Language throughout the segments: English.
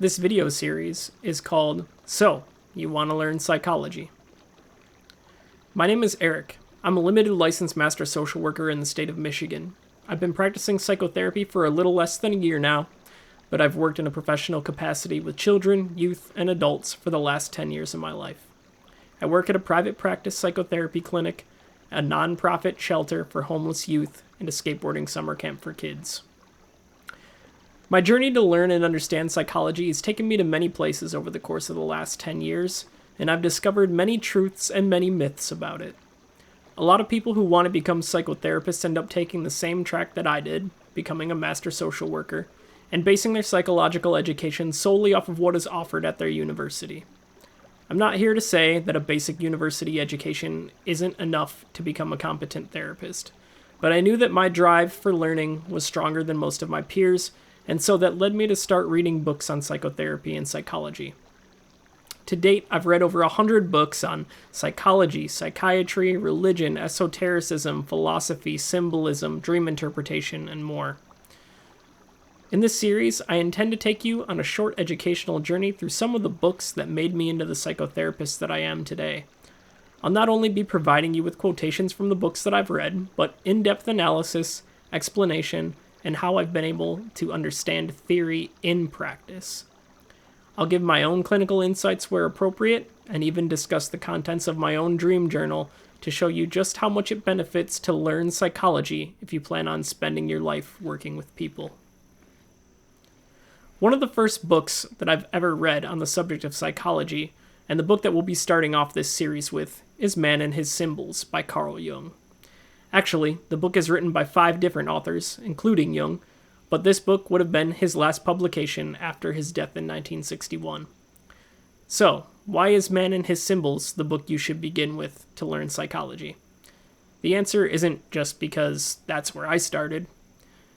This video series is called So, You Want to Learn Psychology? My name is Eric. I'm a limited licensed master social worker in the state of Michigan. I've been practicing psychotherapy for a little less than a year now, but I've worked in a professional capacity with children, youth, and adults for the last 10 years of my life. I work at a private practice psychotherapy clinic, a non-profit shelter for homeless youth, and a skateboarding summer camp for kids. My journey to learn and understand psychology has taken me to many places over the course of the last 10 years, and I've discovered many truths and many myths about it. A lot of people who want to become psychotherapists end up taking the same track that I did, becoming a master social worker, and basing their psychological education solely off of what is offered at their university. I'm not here to say that a basic university education isn't enough to become a competent therapist, but I knew that my drive for learning was stronger than most of my peers, and so that led me to start reading books on psychotherapy and psychology. To date, I've read over 100 books on psychology, psychiatry, religion, esotericism, philosophy, symbolism, dream interpretation, and more. In this series, I intend to take you on a short educational journey through some of the books that made me into the psychotherapist that I am today. I'll not only be providing you with quotations from the books that I've read, but in-depth analysis, explanation, and how I've been able to understand theory in practice. I'll give my own clinical insights where appropriate, and even discuss the contents of my own dream journal to show you just how much it benefits to learn psychology if you plan on spending your life working with people. One of the first books that I've ever read on the subject of psychology, and the book that we'll be starting off this series with, is Man and His Symbols by Carl Jung. Actually, the book is written by 5 different authors, including Jung, but this book would have been his last publication after his death in 1961. So, why is Man and His Symbols the book you should begin with to learn psychology? The answer isn't just because that's where I started.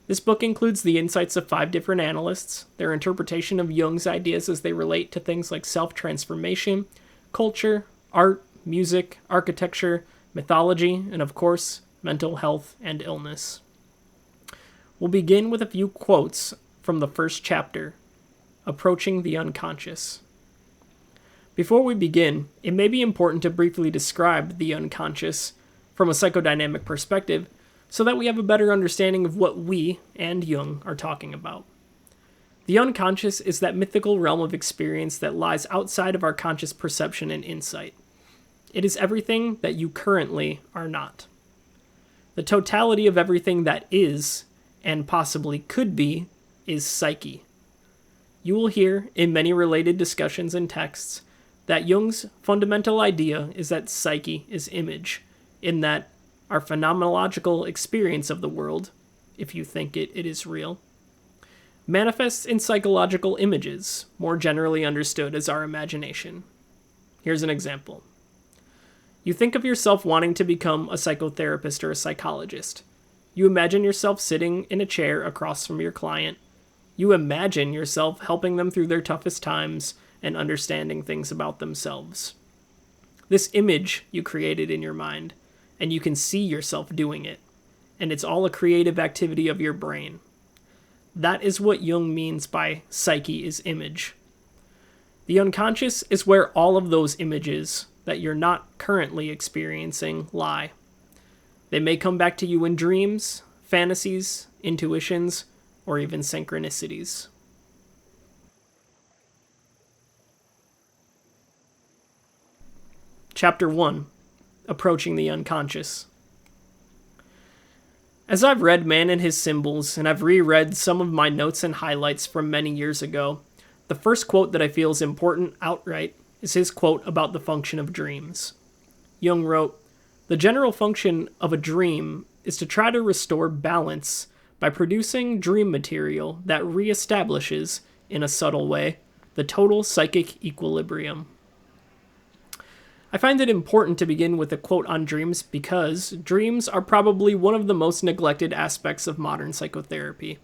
This book includes the insights of 5 different analysts, their interpretation of Jung's ideas as they relate to things like self-transformation, culture, art, music, architecture, mythology, and of course, mental health and illness. We'll begin with a few quotes from the first chapter, Approaching the Unconscious. Before we begin, it may be important to briefly describe the unconscious from a psychodynamic perspective so that we have a better understanding of what we and Jung are talking about. The unconscious is that mythical realm of experience that lies outside of our conscious perception and insight. It is everything that you currently are not. The totality of everything that is, and possibly could be, is psyche. You will hear, in many related discussions and texts, that Jung's fundamental idea is that psyche is image, in that our phenomenological experience of the world, if you think it is real, manifests in psychological images, more generally understood as our imagination. Here's an example. You think of yourself wanting to become a psychotherapist or a psychologist. You imagine yourself sitting in a chair across from your client. You imagine yourself helping them through their toughest times and understanding things about themselves. This image you created in your mind, and you can see yourself doing it, and it's all a creative activity of your brain. That is what Jung means by psyche is image. The unconscious is where all of those images that you're not currently experiencing lie. They may come back to you in dreams, fantasies, intuitions, or even synchronicities. Chapter 1. Approaching the Unconscious. As I've read Man and His Symbols, and I've reread some of my notes and highlights from many years ago, the first quote that I feel is important outright is his quote about the function of dreams. Jung wrote, "The general function of a dream is to try to restore balance by producing dream material that reestablishes, in a subtle way, the total psychic equilibrium." I find it important to begin with a quote on dreams because dreams are probably one of the most neglected aspects of modern psychotherapy.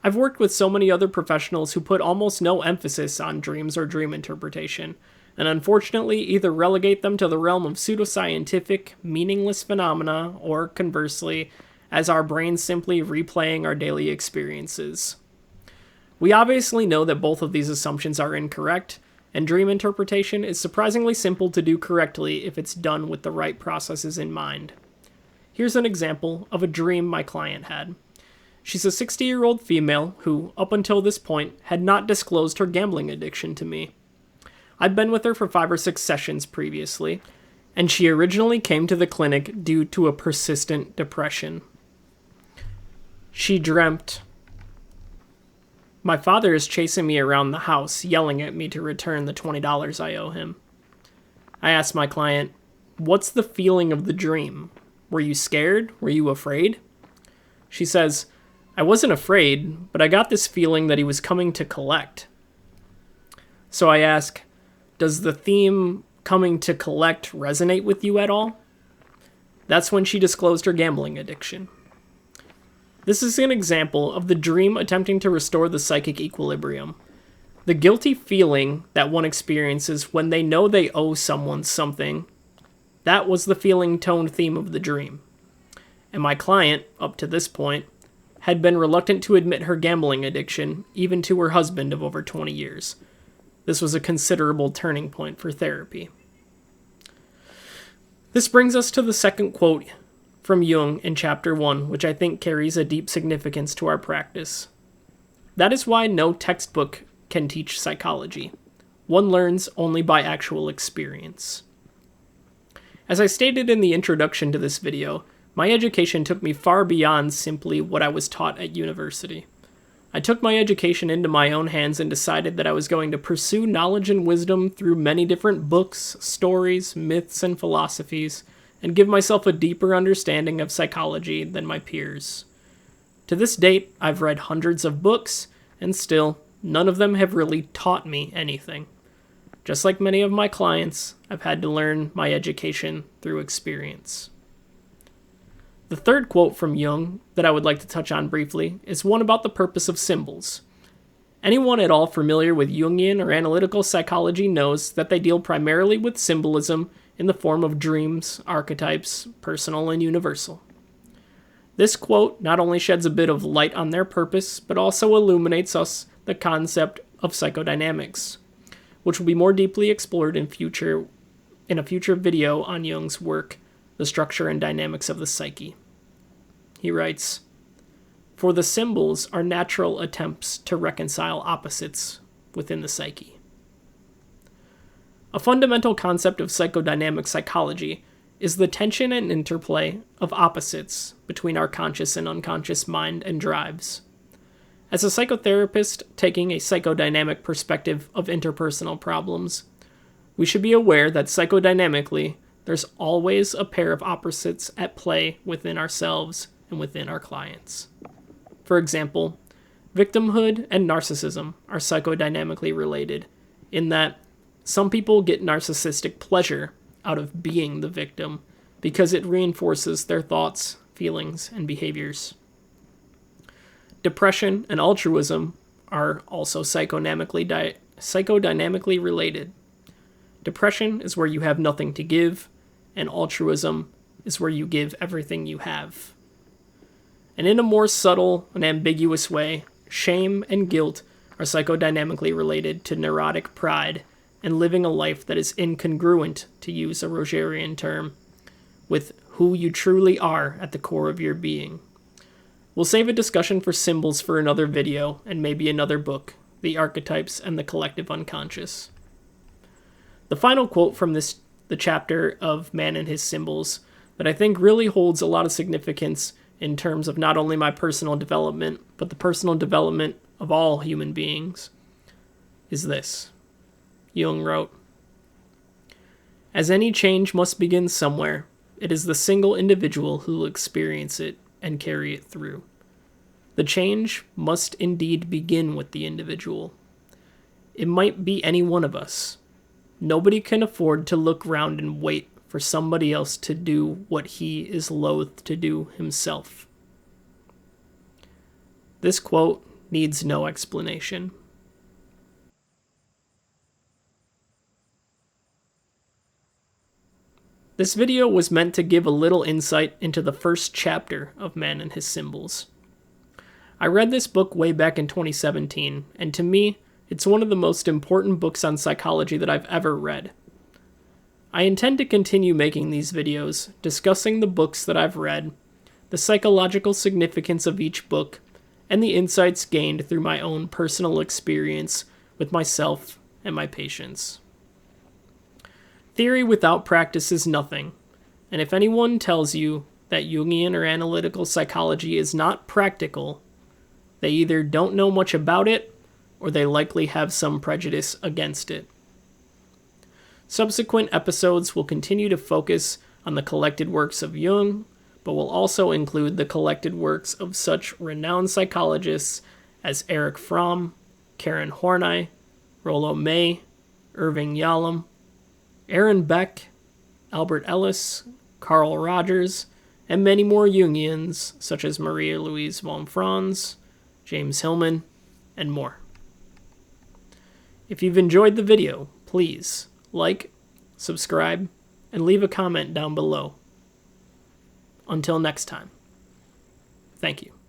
I've worked with so many other professionals who put almost no emphasis on dreams or dream interpretation, and unfortunately either relegate them to the realm of pseudoscientific, meaningless phenomena, or conversely, as our brains simply replaying our daily experiences. We obviously know that both of these assumptions are incorrect, and dream interpretation is surprisingly simple to do correctly if it's done with the right processes in mind. Here's an example of a dream my client had. She's a 60-year-old female who, up until this point, had not disclosed her gambling addiction to me. I'd been with her for 5 or 6 sessions previously, and she originally came to the clinic due to a persistent depression. She dreamt, "My father is chasing me around the house, yelling at me to return the $20 I owe him." I asked my client, "What's the feeling of the dream? Were you scared? Were you afraid?" She says, "I wasn't afraid, but I got this feeling that he was coming to collect." So I ask, "Does the theme coming to collect resonate with you at all?" That's when she disclosed her gambling addiction. This is an example of the dream attempting to restore the psychic equilibrium. The guilty feeling that one experiences when they know they owe someone something, that was the feeling tone theme of the dream. And my client, up to this point, had been reluctant to admit her gambling addiction, even to her husband of over 20 years. This was a considerable turning point for therapy. This brings us to the second quote from Jung in Chapter 1, which I think carries a deep significance to our practice. "That is why no textbook can teach psychology. One learns only by actual experience." As I stated in the introduction to this video, my education took me far beyond simply what I was taught at university. I took my education into my own hands and decided that I was going to pursue knowledge and wisdom through many different books, stories, myths, and philosophies, and give myself a deeper understanding of psychology than my peers. To this date, I've read hundreds of books, and still, none of them have really taught me anything. Just like many of my clients, I've had to learn my education through experience. The third quote from Jung that I would like to touch on briefly is one about the purpose of symbols. Anyone at all familiar with Jungian or analytical psychology knows that they deal primarily with symbolism in the form of dreams, archetypes, personal and universal. This quote not only sheds a bit of light on their purpose, but also illuminates us the concept of psychodynamics, which will be more deeply explored in a future video on Jung's work, The Structure and Dynamics of the Psyche. He writes, "For the symbols are natural attempts to reconcile opposites within the psyche." A fundamental concept of psychodynamic psychology is the tension and interplay of opposites between our conscious and unconscious mind and drives. As a psychotherapist taking a psychodynamic perspective of interpersonal problems, we should be aware that psychodynamically, there's always a pair of opposites at play within ourselves and within our clients. For example, victimhood and narcissism are psychodynamically related in that some people get narcissistic pleasure out of being the victim because it reinforces their thoughts, feelings, and behaviors. Depression and altruism are also psychodynamically related. Depression is where you have nothing to give, and altruism is where you give everything you have. And in a more subtle and ambiguous way, shame and guilt are psychodynamically related to neurotic pride and living a life that is incongruent, to use a Rogerian term, with who you truly are at the core of your being. We'll save a discussion for symbols for another video and maybe another book, The Archetypes and the Collective Unconscious. The final quote from the chapter of Man and His Symbols that I think really holds a lot of significance in terms of not only my personal development, but the personal development of all human beings, is this. Jung wrote, "As any change must begin somewhere, it is the single individual who will experience it and carry it through. The change must indeed begin with the individual. It might be any one of us. Nobody can afford to look round and wait for somebody else to do what he is loath to do himself." This quote needs no explanation. This video was meant to give a little insight into the first chapter of Man and His Symbols. I read this book way back in 2017, and to me, it's one of the most important books on psychology that I've ever read. I intend to continue making these videos, discussing the books that I've read, the psychological significance of each book, and the insights gained through my own personal experience with myself and my patients. Theory without practice is nothing, and if anyone tells you that Jungian or analytical psychology is not practical, they either don't know much about it or they likely have some prejudice against it. Subsequent episodes will continue to focus on the collected works of Jung, but will also include the collected works of such renowned psychologists as Erich Fromm, Karen Horney, Rollo May, Irving Yalom, Aaron Beck, Albert Ellis, Carl Rogers, and many more Jungians such as Maria Louise von Franz, James Hillman, and more. If you've enjoyed the video, please like, subscribe, and leave a comment down below. Until next time, thank you.